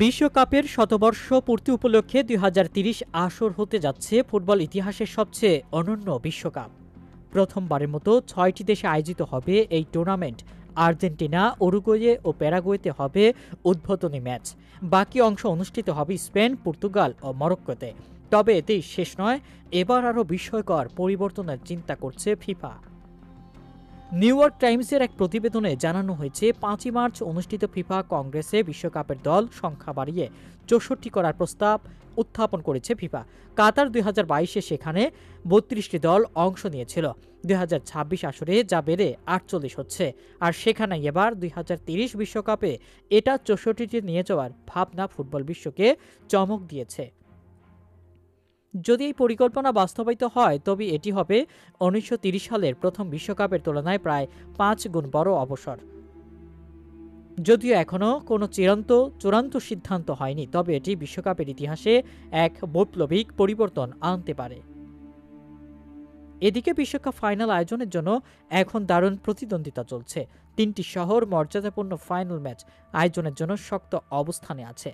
বিশ্বকাপের শতবর্ষ পূর্তি উপলক্ষে ২০৩০ আসর হতে যাচ্ছে ফুটবল ইতিহাসের সবচেয়ে অনন্য বিশ্বকাপ। প্রথমবারের মতো ৬টি দেশে আয়োজিত হবে এই টুর্নামেন্ট। আর্জেন্টিনা, উরুগুয়ে ও প্যারাগুয়েতে হবে উদ্বোধনী ম্যাচ। বাকি অংশ অনুষ্ঠিত হবে স্পেন, পর্তুগাল ও মরক্কোতে। তবে এতেই শেষ নয়, এবার আরও বিস্ময়কর পরিবর্তনের চিন্তা করছে ফিফা। নিউ ইয়র্ক টাইমসের এক প্রতিবেদনে জানানো হয়েছে, ৫ই মার্চ অনুষ্ঠিত ফিফা কংগ্রেসে বিশ্বকাপের দল সংখ্যা বাড়িয়ে ৬৪ করার প্রস্তাব উত্থাপন করেছে ফিফা। কাতার ২০২২-এ সেখানে ৩২টি দল অংশ নিয়েছিল। ২০২৬ আসরে যা বেড়ে ৪৮ হচ্ছে, আর সেখানে এবার ২০৩০ বিশ্বকাপে এটা ৬৪টি নিয়ে যাওয়ার ভাবনা ফুটবল বিশ্বকে চমক দিয়েছে। যদি এই পরিকল্পনা বাস্তবায়িত হয়, তবে এটি হবে ১৯৩০ সালের প্রথম বিশ্বকাপের তুলনায় প্রায় ৫ গুণ বড় অবসর। যদিও এখনও কোনো চূড়ান্ত সিদ্ধান্ত হয়নি, তবে এটি বিশ্বকাপের ইতিহাসে এক বৈপ্লবিক পরিবর্তন আনতে পারে। এদিকে বিশ্বকাপ ফাইনাল আয়োজনের জন্য এখন দারুণ প্রতিদ্বন্দ্বিতা চলছে। ৩টি শহর মর্যাদাপূর্ণ ফাইনাল ম্যাচ আয়োজনের জন্য শক্ত অবস্থানে আছে।